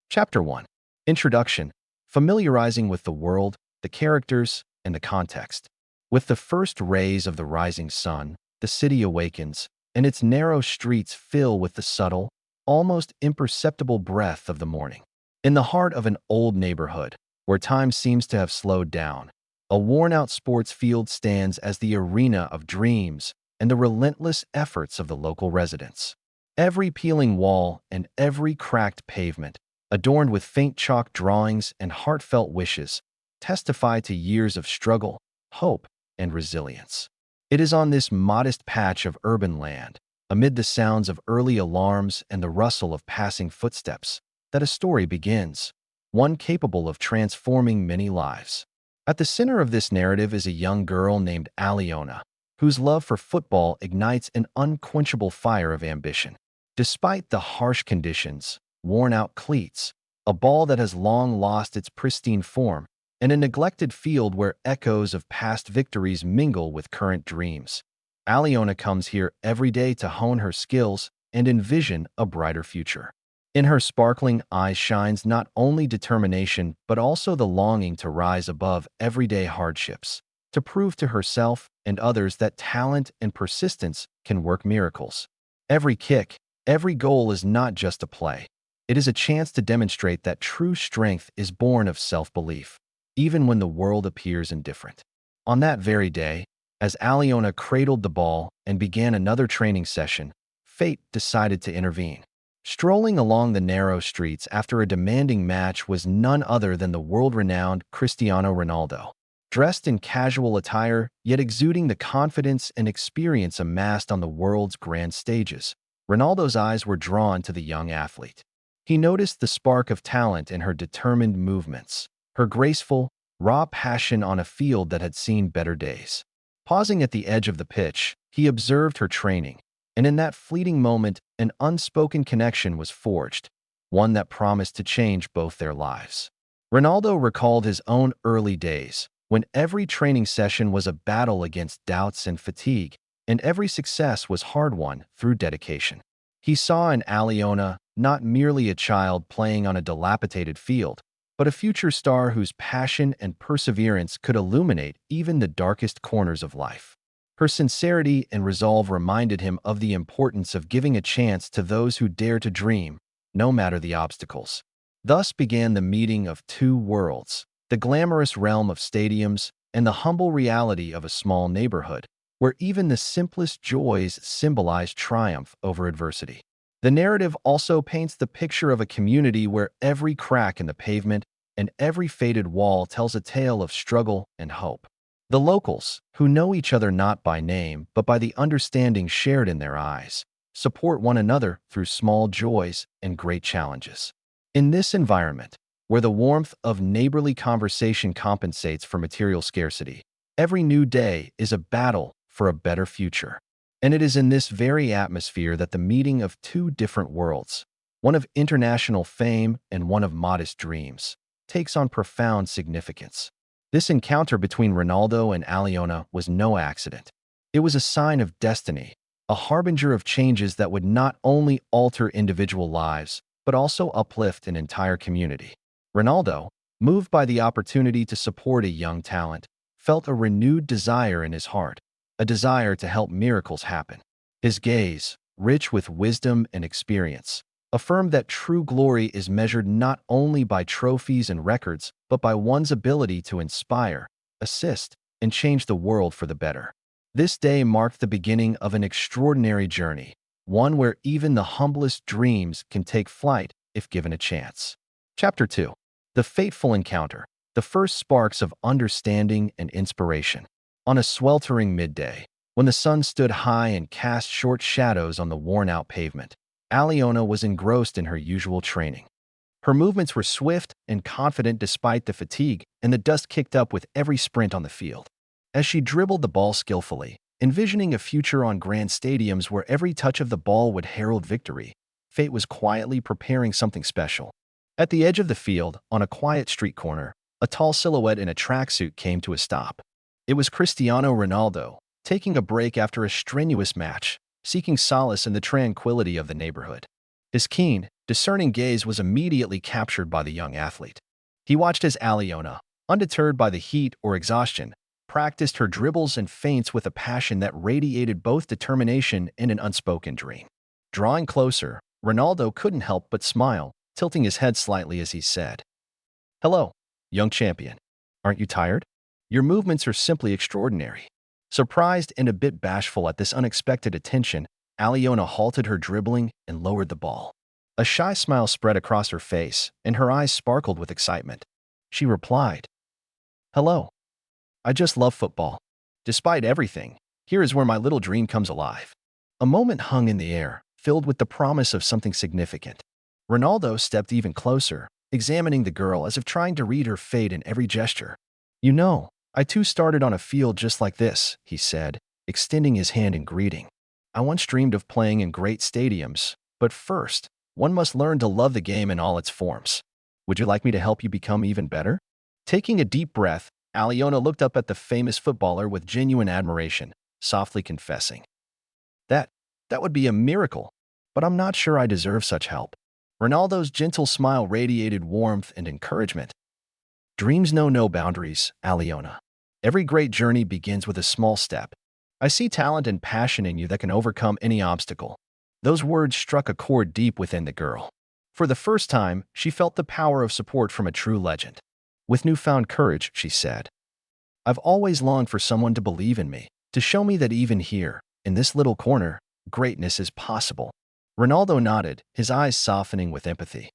Chapter 1. Introduction. Familiarizing with the world, the characters, and the context. With the first rays of the rising sun, the city awakens, and its narrow streets fill with the subtle, almost imperceptible breath of the morning. In the heart of an old neighborhood, where time seems to have slowed down, a worn-out sports field stands as the arena of dreams and the relentless efforts of the local residents. Every peeling wall and every cracked pavement, adorned with faint chalk drawings and heartfelt wishes, testify to years of struggle, hope, and resilience. It is on this modest patch of urban land, amid the sounds of early alarms and the rustle of passing footsteps, that a story begins, one capable of transforming many lives. At the center of this narrative is a young girl named Aliona, whose love for football ignites an unquenchable fire of ambition. Despite the harsh conditions, worn-out cleats, a ball that has long lost its pristine form, and a neglected field where echoes of past victories mingle with current dreams, Aliona comes here every day to hone her skills and envision a brighter future. In her sparkling eyes shines not only determination but also the longing to rise above everyday hardships, to prove to herself and others that talent and persistence can work miracles. Every kick, every goal is not just a play. It is a chance to demonstrate that true strength is born of self-belief, even when the world appears indifferent. On that very day, as Aliona cradled the ball and began another training session, fate decided to intervene. Strolling along the narrow streets after a demanding match was none other than the world-renowned Cristiano Ronaldo. Dressed in casual attire, yet exuding the confidence and experience amassed on the world's grand stages, Ronaldo's eyes were drawn to the young athlete. He noticed the spark of talent in her determined movements, her graceful, raw passion on a field that had seen better days. Pausing at the edge of the pitch, he observed her training, and in that fleeting moment, an unspoken connection was forged, one that promised to change both their lives. Ronaldo recalled his own early days, when every training session was a battle against doubts and fatigue, and every success was hard-won through dedication. He saw in Aliona not merely a child playing on a dilapidated field, but a future star whose passion and perseverance could illuminate even the darkest corners of life. Her sincerity and resolve reminded him of the importance of giving a chance to those who dare to dream, no matter the obstacles. Thus began the meeting of two worlds, the glamorous realm of stadiums and the humble reality of a small neighborhood, where even the simplest joys symbolize triumph over adversity. The narrative also paints the picture of a community where every crack in the pavement and every faded wall tells a tale of struggle and hope. The locals, who know each other not by name but by the understanding shared in their eyes, support one another through small joys and great challenges. In this environment, where the warmth of neighborly conversation compensates for material scarcity, every new day is a battle for a better future. And it is in this very atmosphere that the meeting of two different worlds, one of international fame and one of modest dreams, takes on profound significance. This encounter between Ronaldo and Aliona was no accident. It was a sign of destiny, a harbinger of changes that would not only alter individual lives, but also uplift an entire community. Ronaldo, moved by the opportunity to support a young talent, felt a renewed desire in his heart, a desire to help miracles happen. His gaze, rich with wisdom and experience, affirmed that true glory is measured not only by trophies and records, but by one's ability to inspire, assist, and change the world for the better. This day marked the beginning of an extraordinary journey, one where even the humblest dreams can take flight if given a chance. Chapter 2. The Fateful Encounter, the first sparks of understanding and inspiration. On a sweltering midday, when the sun stood high and cast short shadows on the worn-out pavement, Aliona was engrossed in her usual training. Her movements were swift and confident despite the fatigue and the dust kicked up with every sprint on the field. As she dribbled the ball skillfully, envisioning a future on grand stadiums where every touch of the ball would herald victory, fate was quietly preparing something special. At the edge of the field, on a quiet street corner, a tall silhouette in a tracksuit came to a stop. It was Cristiano Ronaldo, taking a break after a strenuous match, seeking solace in the tranquility of the neighborhood. His keen, discerning gaze was immediately captured by the young athlete. He watched as Aliona, undeterred by the heat or exhaustion, practiced her dribbles and feints with a passion that radiated both determination and an unspoken dream. Drawing closer, Ronaldo couldn't help but smile, tilting his head slightly as he said, "Hello, young champion. Aren't you tired? Your movements are simply extraordinary." Surprised and a bit bashful at this unexpected attention, Aliona halted her dribbling and lowered the ball. A shy smile spread across her face, and her eyes sparkled with excitement. She replied, "Hello. I just love football. Despite everything, here is where my little dream comes alive." A moment hung in the air, filled with the promise of something significant. Ronaldo stepped even closer, examining the girl as if trying to read her fate in every gesture. "You know, I too started on a field just like this," he said, extending his hand in greeting. "I once dreamed of playing in great stadiums, but first, one must learn to love the game in all its forms. Would you like me to help you become even better?" Taking a deep breath, Aliona looked up at the famous footballer with genuine admiration, softly confessing, That, that would be a miracle, but I'm not sure I deserve such help." Ronaldo's gentle smile radiated warmth and encouragement. "Dreams know no boundaries, Aliona. Every great journey begins with a small step. I see talent and passion in you that can overcome any obstacle." Those words struck a chord deep within the girl. For the first time, she felt the power of support from a true legend. With newfound courage, she said, "I've always longed for someone to believe in me, to show me that even here, in this little corner, greatness is possible." Ronaldo nodded, his eyes softening with empathy.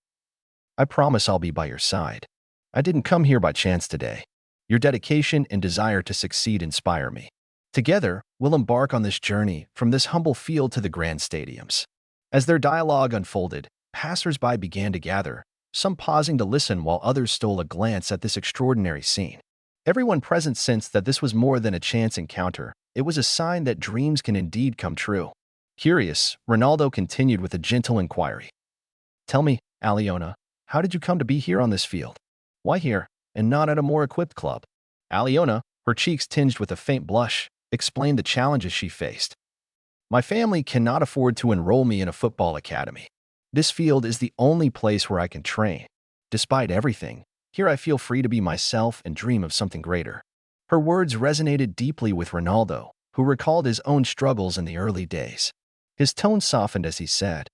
"I promise I'll be by your side. I didn't come here by chance today. Your dedication and desire to succeed inspire me. Together, we'll embark on this journey from this humble field to the grand stadiums." As their dialogue unfolded, passers-by began to gather, some pausing to listen while others stole a glance at this extraordinary scene. Everyone present sensed that this was more than a chance encounter. It was a sign that dreams can indeed come true. Curious, Ronaldo continued with a gentle inquiry. "Tell me, Aliona, how did you come to be here on this field? Why here, and not at a more equipped club?" Aliona, her cheeks tinged with a faint blush, explained the challenges she faced. "My family cannot afford to enroll me in a football academy. This field is the only place where I can train. Despite everything, here I feel free to be myself and dream of something greater." Her words resonated deeply with Ronaldo, who recalled his own struggles in the early days. His tone softened as he said,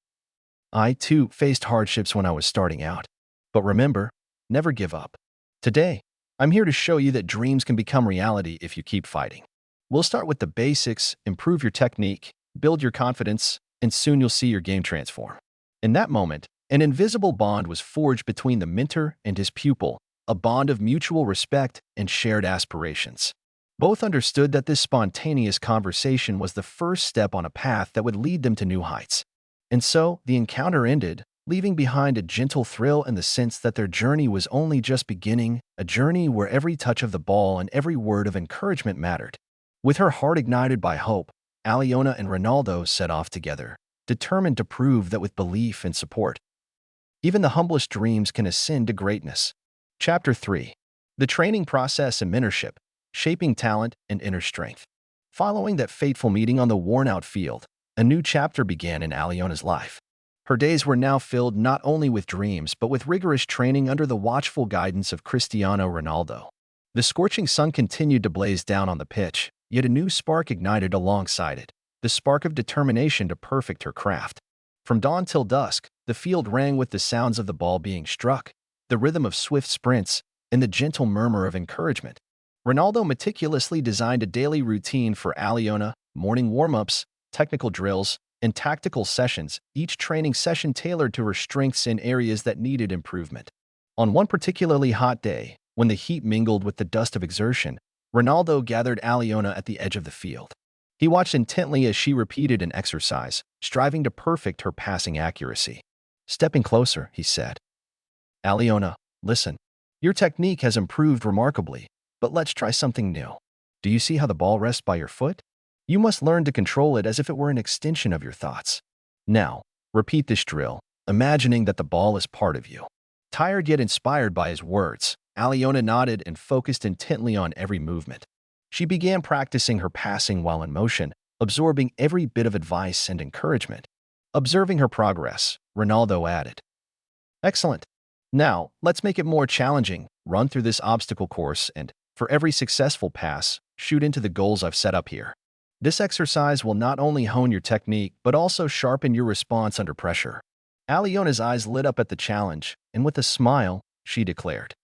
"I, too, faced hardships when I was starting out. But remember, never give up. Today, I'm here to show you that dreams can become reality if you keep fighting. We'll start with the basics, improve your technique, build your confidence, and soon you'll see your game transform." In that moment, an invisible bond was forged between the mentor and his pupil, a bond of mutual respect and shared aspirations. Both understood that this spontaneous conversation was the first step on a path that would lead them to new heights. And so, the encounter ended, leaving behind a gentle thrill and the sense that their journey was only just beginning, a journey where every touch of the ball and every word of encouragement mattered. With her heart ignited by hope, Aliona and Ronaldo set off together, determined to prove that with belief and support, even the humblest dreams can ascend to greatness. Chapter 3. The Training Process and Mentorship, Shaping Talent and Inner Strength. Following that fateful meeting on the worn-out field, a new chapter began in Aliona's life. Her days were now filled not only with dreams but with rigorous training under the watchful guidance of Cristiano Ronaldo. The scorching sun continued to blaze down on the pitch, yet a new spark ignited alongside it, the spark of determination to perfect her craft. From dawn till dusk, the field rang with the sounds of the ball being struck, the rhythm of swift sprints, and the gentle murmur of encouragement. Ronaldo meticulously designed a daily routine for Aliona, morning warm-ups, technical drills, and tactical sessions, each training session tailored to her strengths in areas that needed improvement. On one particularly hot day, when the heat mingled with the dust of exertion, Ronaldo gathered Aliona at the edge of the field. He watched intently as she repeated an exercise, striving to perfect her passing accuracy. Stepping closer, he said, "Aliona, listen. Your technique has improved remarkably, but let's try something new. Do you see how the ball rests by your foot? You must learn to control it as if it were an extension of your thoughts. Now, repeat this drill, imagining that the ball is part of you." Tired yet inspired by his words, Aliona nodded and focused intently on every movement. She began practicing her passing while in motion, absorbing every bit of advice and encouragement. Observing her progress, Ronaldo added, "Excellent. Now, let's make it more challenging. Run through this obstacle course and, for every successful pass, shoot into the goals I've set up here. This exercise will not only hone your technique, but also sharpen your response under pressure." Aliona's eyes lit up at the challenge, and with a smile, she declared,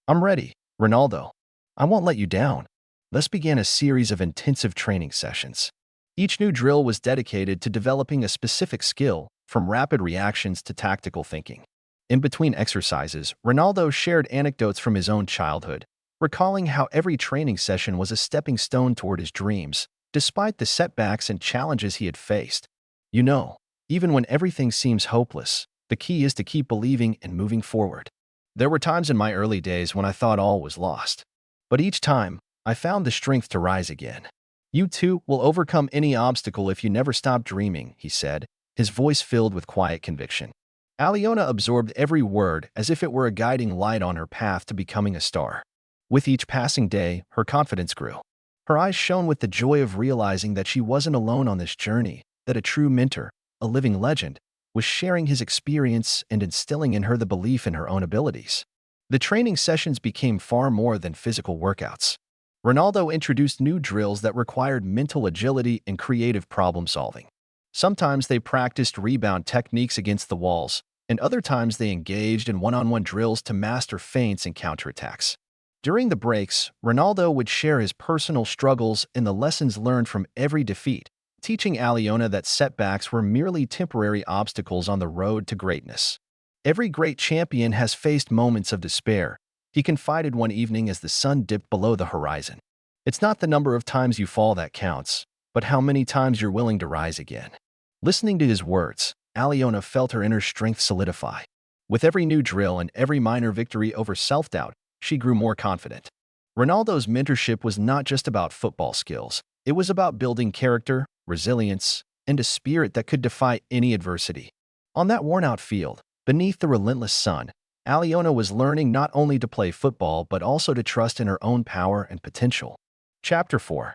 "I'm ready, Ronaldo. I won't let you down." Thus began a series of intensive training sessions. Each new drill was dedicated to developing a specific skill, from rapid reactions to tactical thinking. In between exercises, Ronaldo shared anecdotes from his own childhood, recalling how every training session was a stepping stone toward his dreams, despite the setbacks and challenges he had faced. "You know, even when everything seems hopeless, the key is to keep believing and moving forward. There were times in my early days when I thought all was lost. But each time, I found the strength to rise again. You too will overcome any obstacle if you never stop dreaming," he said, his voice filled with quiet conviction. Aliona absorbed every word as if it were a guiding light on her path to becoming a star. With each passing day, her confidence grew. Her eyes shone with the joy of realizing that she wasn't alone on this journey, that a true mentor, a living legend, was sharing his experience and instilling in her the belief in her own abilities. The training sessions became far more than physical workouts. Ronaldo introduced new drills that required mental agility and creative problem-solving. Sometimes they practiced rebound techniques against the walls, and other times they engaged in one-on-one drills to master feints and counterattacks. During the breaks, Ronaldo would share his personal struggles and the lessons learned from every defeat, teaching Aliona that setbacks were merely temporary obstacles on the road to greatness. "Every great champion has faced moments of despair," he confided one evening as the sun dipped below the horizon. "It's not the number of times you fall that counts, but how many times you're willing to rise again." Listening to his words, Aliona felt her inner strength solidify. With every new drill and every minor victory over self-doubt, she grew more confident. Ronaldo's mentorship was not just about football skills. It was about building character, resilience, and a spirit that could defy any adversity. On that worn-out field, beneath the relentless sun, Aliona was learning not only to play football but also to trust in her own power and potential. Chapter 4.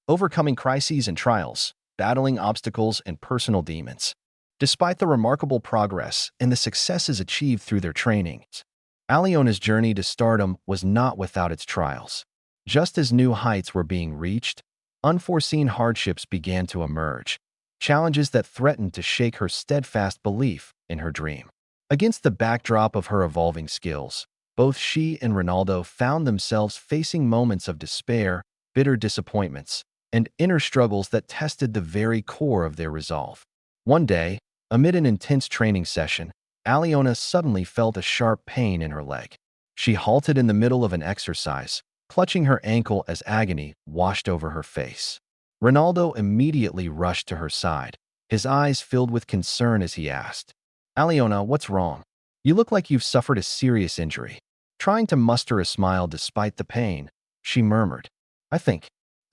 Overcoming Crises and Trials, Battling Obstacles and Personal Demons. Despite the remarkable progress and the successes achieved through their trainings, Aliona's journey to stardom was not without its trials. Just as new heights were being reached, unforeseen hardships began to emerge, challenges that threatened to shake her steadfast belief in her dream. Against the backdrop of her evolving skills, both she and Ronaldo found themselves facing moments of despair, bitter disappointments, and inner struggles that tested the very core of their resolve. One day, amid an intense training session, Aliona suddenly felt a sharp pain in her leg. She halted in the middle of an exercise, clutching her ankle as agony washed over her face. Ronaldo immediately rushed to her side, his eyes filled with concern as he asked, "Aliona, what's wrong? You look like you've suffered a serious injury." Trying to muster a smile despite the pain, she murmured, I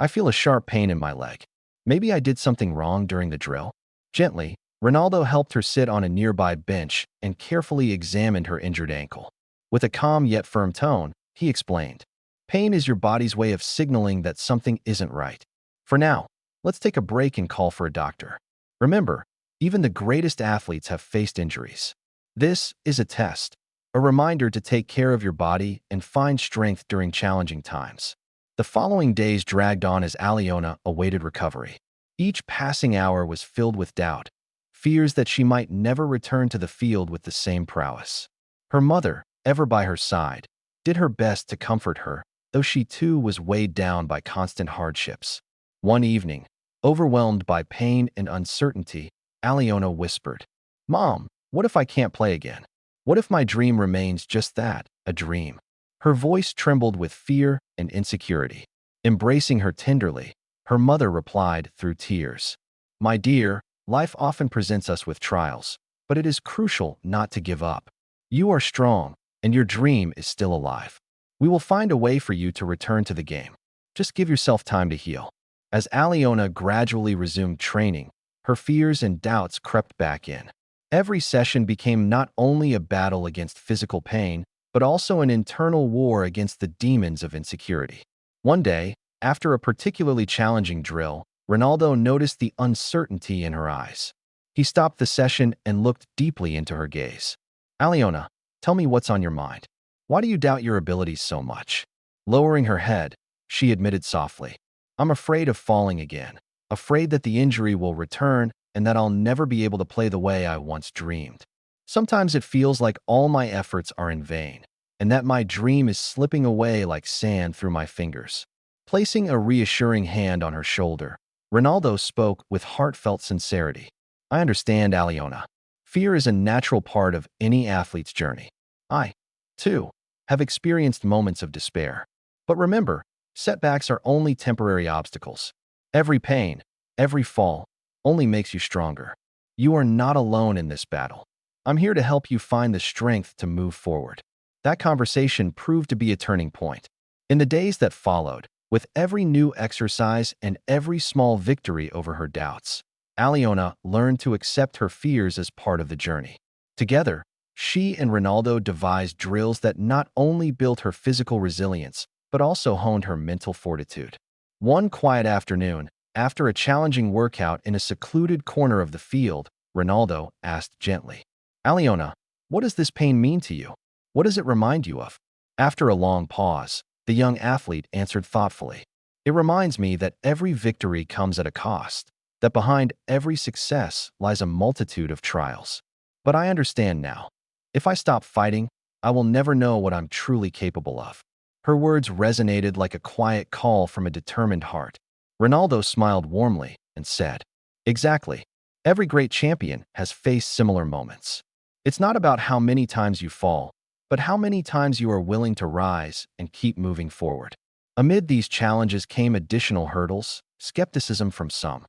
feel a sharp pain in my leg. Maybe I did something wrong during the drill." Gently, Ronaldo helped her sit on a nearby bench and carefully examined her injured ankle. With a calm yet firm tone, he explained, "Pain is your body's way of signaling that something isn't right. For now, let's take a break and call for a doctor. Remember, even the greatest athletes have faced injuries. This is a test, a reminder to take care of your body and find strength during challenging times." The following days dragged on as Aliona awaited recovery. Each passing hour was filled with doubt, fears that she might never return to the field with the same prowess. Her mother, ever by her side, did her best to comfort her, though she too was weighed down by constant hardships. One evening, overwhelmed by pain and uncertainty, Aliona whispered, "Mom, what if I can't play again? What if my dream remains just that, a dream?" Her voice trembled with fear and insecurity. Embracing her tenderly, her mother replied through tears, "My dear, life often presents us with trials, but it is crucial not to give up. You are strong, and your dream is still alive. We will find a way for you to return to the game. Just give yourself time to heal." As Aliona gradually resumed training, her fears and doubts crept back in. Every session became not only a battle against physical pain, but also an internal war against the demons of insecurity. One day, after a particularly challenging drill, Ronaldo noticed the uncertainty in her eyes. He stopped the session and looked deeply into her gaze. Aliona, tell me what's on your mind. Why do you doubt your abilities so much? Lowering her head, she admitted softly, I'm afraid of falling again, afraid that the injury will return and that I'll never be able to play the way I once dreamed. Sometimes it feels like all my efforts are in vain, and that my dream is slipping away like sand through my fingers. Placing a reassuring hand on her shoulder, Ronaldo spoke with heartfelt sincerity. I understand, Aliona. Fear is a natural part of any athlete's journey. I, too, have experienced moments of despair. But remember, setbacks are only temporary obstacles. Every pain, every fall, only makes you stronger. You are not alone in this battle. I'm here to help you find the strength to move forward. That conversation proved to be a turning point. In the days that followed, with every new exercise and every small victory over her doubts, Aliona learned to accept her fears as part of the journey. Together, she and Ronaldo devised drills that not only built her physical resilience, but also honed her mental fortitude. One quiet afternoon, after a challenging workout in a secluded corner of the field, Ronaldo asked gently, Aliona, what does this pain mean to you? What does it remind you of? After a long pause, the young athlete answered thoughtfully, It reminds me that every victory comes at a cost, that behind every success lies a multitude of trials. But I understand now. If I stop fighting, I will never know what I'm truly capable of. Her words resonated like a quiet call from a determined heart. Ronaldo smiled warmly and said, Exactly. Every great champion has faced similar moments. It's not about how many times you fall, but how many times you are willing to rise and keep moving forward. Amid these challenges came additional hurdles, skepticism from some,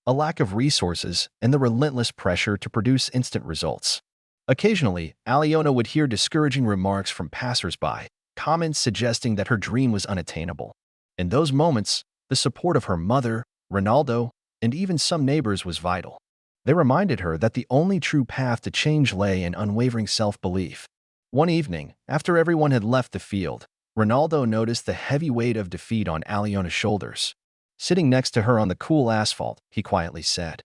a lack of resources, and the relentless pressure to produce instant results. Occasionally, Aliona would hear discouraging remarks from passers-by, comments suggesting that her dream was unattainable. In those moments, the support of her mother, Ronaldo, and even some neighbors was vital. They reminded her that the only true path to change lay in unwavering self-belief. One evening, after everyone had left the field, Ronaldo noticed the heavy weight of defeat on Aliona's shoulders. Sitting next to her on the cool asphalt, he quietly said,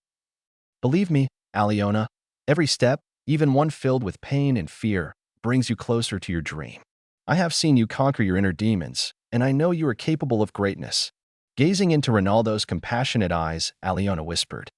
Believe me, Aliona, every step, even one filled with pain and fear, brings you closer to your dream. I have seen you conquer your inner demons, and I know you are capable of greatness. Gazing into Ronaldo's compassionate eyes, Aliona whispered,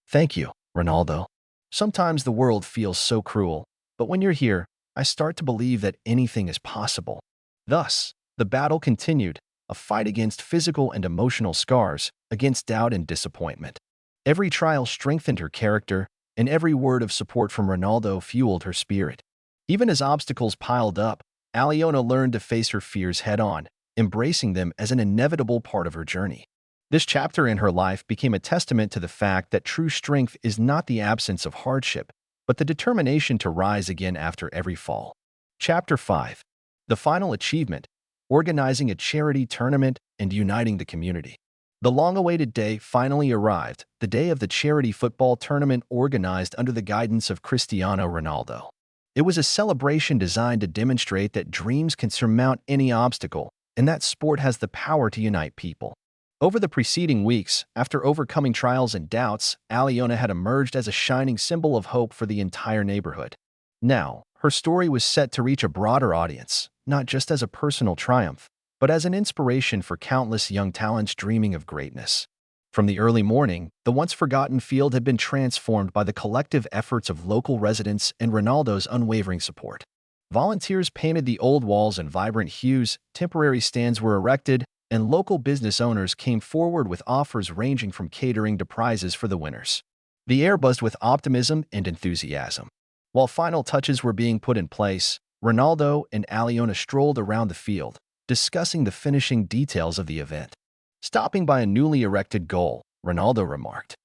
Thank you, Ronaldo. Sometimes the world feels so cruel, but when you're here, I start to believe that anything is possible. Thus, the battle continued, a fight against physical and emotional scars, against doubt and disappointment. Every trial strengthened her character, and every word of support from Ronaldo fueled her spirit. Even as obstacles piled up, Aliona learned to face her fears head-on, embracing them as an inevitable part of her journey. This chapter in her life became a testament to the fact that true strength is not the absence of hardship, but the determination to rise again after every fall. Chapter 5. The final achievement, organizing a charity tournament and uniting the community. The long-awaited day finally arrived, the day of the charity football tournament organized under the guidance of Cristiano Ronaldo. It was a celebration designed to demonstrate that dreams can surmount any obstacle and that sport has the power to unite people. Over the preceding weeks, after overcoming trials and doubts, Aliona had emerged as a shining symbol of hope for the entire neighborhood. Now, her story was set to reach a broader audience, not just as a personal triumph, but as an inspiration for countless young talents dreaming of greatness. From the early morning, the once-forgotten field had been transformed by the collective efforts of local residents and Ronaldo's unwavering support. Volunteers painted the old walls in vibrant hues, temporary stands were erected, and local business owners came forward with offers ranging from catering to prizes for the winners. The air buzzed with optimism and enthusiasm. While final touches were being put in place, Ronaldo and Aliona strolled around the field, discussing the finishing details of the event. Stopping by a newly erected goal, Ronaldo remarked,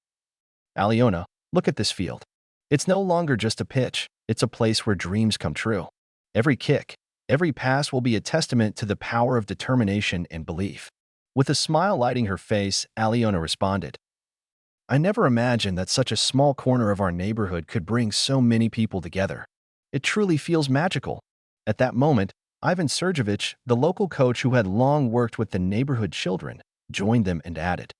Aliona, look at this field. It's no longer just a pitch, it's a place where dreams come true. Every kick, every pass will be a testament to the power of determination and belief. With a smile lighting her face, Aliona responded, I never imagined that such a small corner of our neighborhood could bring so many people together. It truly feels magical. At that moment, Ivan Sergevich, the local coach who had long worked with the neighborhood children, joined them and added,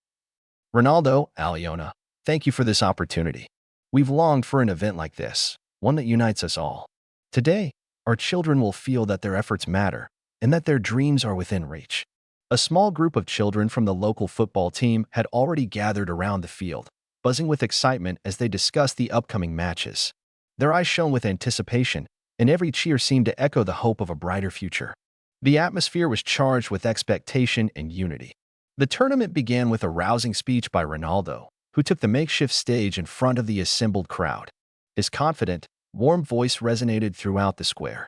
Ronaldo, Aliona, thank you for this opportunity. We've longed for an event like this, one that unites us all. Today, our children will feel that their efforts matter and that their dreams are within reach. A small group of children from the local football team had already gathered around the field, buzzing with excitement as they discussed the upcoming matches. Their eyes shone with anticipation, and every cheer seemed to echo the hope of a brighter future. The atmosphere was charged with expectation and unity. The tournament began with a rousing speech by Ronaldo, who took the makeshift stage in front of the assembled crowd. His confident, warm voice resonated throughout the square.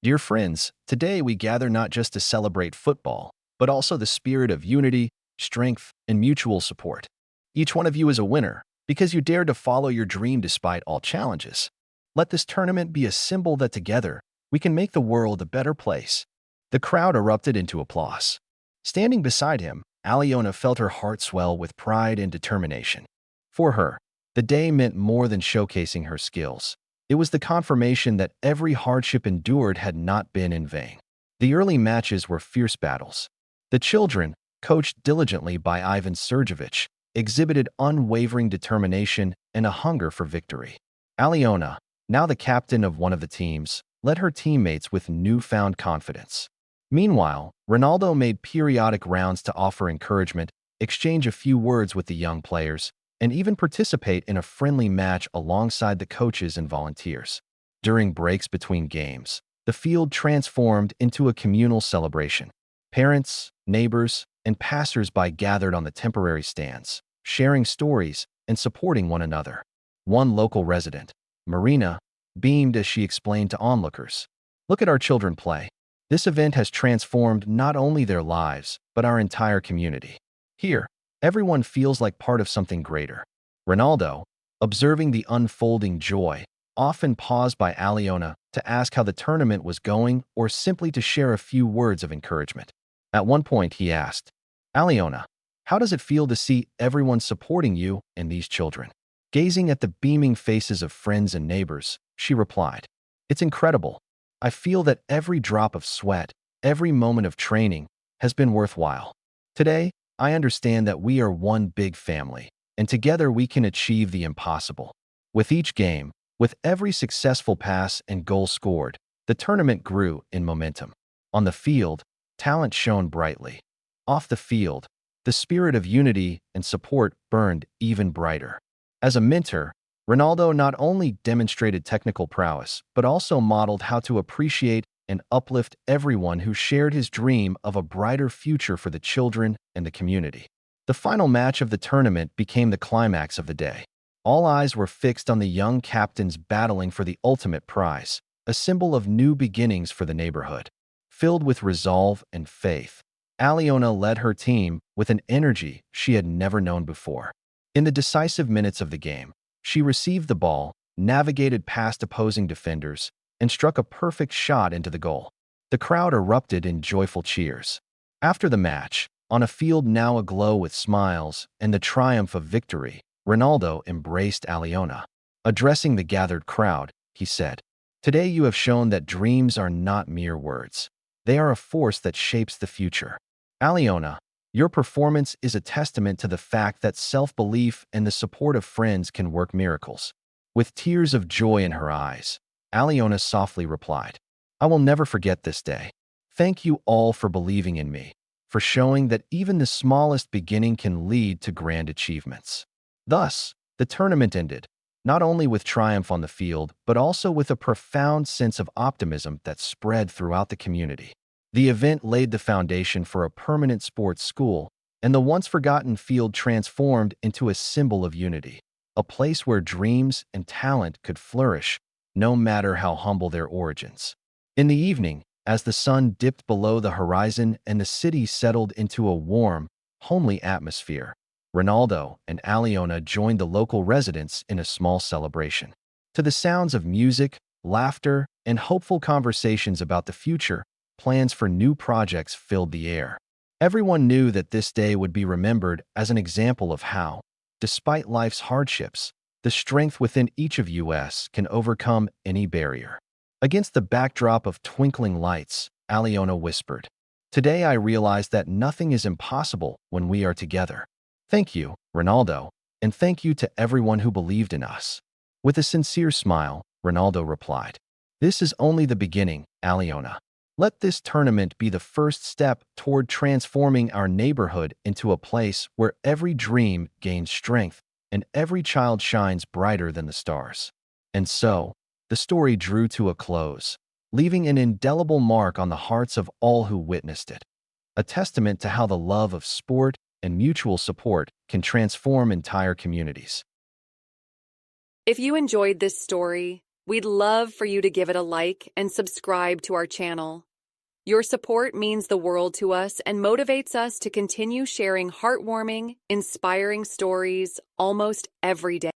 Dear friends, today we gather not just to celebrate football, but also the spirit of unity, strength, and mutual support. Each one of you is a winner because you dared to follow your dream despite all challenges. Let this tournament be a symbol that together we can make the world a better place. The crowd erupted into applause. Standing beside him, Aliona felt her heart swell with pride and determination. For her, the day meant more than showcasing her skills. It was the confirmation that every hardship endured had not been in vain. The early matches were fierce battles. The children, coached diligently by Ivan Sergeyevich, exhibited unwavering determination and a hunger for victory. Aliona, now the captain of one of the teams, led her teammates with newfound confidence. Meanwhile, Ronaldo made periodic rounds to offer encouragement, exchange a few words with the young players, and even participate in a friendly match alongside the coaches and volunteers. During breaks between games, the field transformed into a communal celebration. Parents, neighbors, and passers-by gathered on the temporary stands, sharing stories and supporting one another. One local resident, Marina, beamed as she explained to onlookers, "Look at our children play. This event has transformed not only their lives, but our entire community. Here, everyone feels like part of something greater." Ronaldo, observing the unfolding joy, often paused by Aliona to ask how the tournament was going or simply to share a few words of encouragement. At one point, he asked, "Aliona, how does it feel to see everyone supporting you and these children?" Gazing at the beaming faces of friends and neighbors, she replied, "It's incredible. I feel that every drop of sweat, every moment of training, has been worthwhile. Today, I understand that we are one big family, and together we can achieve the impossible." With each game, with every successful pass and goal scored, the tournament grew in momentum. On the field, talent shone brightly. Off the field, the spirit of unity and support burned even brighter. As a mentor, Ronaldo not only demonstrated technical prowess, but also modeled how to appreciate and uplift everyone who shared his dream of a brighter future for the children and the community. The final match of the tournament became the climax of the day. All eyes were fixed on the young captains battling for the ultimate prize, a symbol of new beginnings for the neighborhood. Filled with resolve and faith, Aliona led her team with an energy she had never known before. In the decisive minutes of the game, she received the ball, navigated past opposing defenders, and struck a perfect shot into the goal. The crowd erupted in joyful cheers. After the match, on a field now aglow with smiles and the triumph of victory, Ronaldo embraced Aliona. Addressing the gathered crowd, he said, "Today you have shown that dreams are not mere words. They are a force that shapes the future. Aliona, your performance is a testament to the fact that self-belief and the support of friends can work miracles." With tears of joy in her eyes, Aliona softly replied, "I will never forget this day. Thank you all for believing in me, for showing that even the smallest beginning can lead to grand achievements." Thus, the tournament ended, not only with triumph on the field, but also with a profound sense of optimism that spread throughout the community. The event laid the foundation for a permanent sports school, and the once-forgotten field transformed into a symbol of unity, a place where dreams and talent could flourish, no matter how humble their origins. In the evening, as the sun dipped below the horizon and the city settled into a warm, homely atmosphere, Ronaldo and Aliona joined the local residents in a small celebration. To the sounds of music, laughter, and hopeful conversations about the future, plans for new projects filled the air. Everyone knew that this day would be remembered as an example of how, despite life's hardships, the strength within each of us can overcome any barrier. Against the backdrop of twinkling lights, Aliona whispered, "Today I realized that nothing is impossible when we are together." Thank you, Ronaldo, And thank you to everyone who believed in us." With a sincere smile, Ronaldo replied, "This is only the beginning, Aliona. Let this tournament be the first step toward transforming our neighborhood into a place where every dream gains strength and every child shines brighter than the stars." And so, the story drew to a close, leaving an indelible mark on the hearts of all who witnessed it, a testament to how the love of sport and mutual support can transform entire communities. If you enjoyed this story, we'd love for you to give it a like and subscribe to our channel. Your support means the world to us and motivates us to continue sharing heartwarming, inspiring stories almost every day.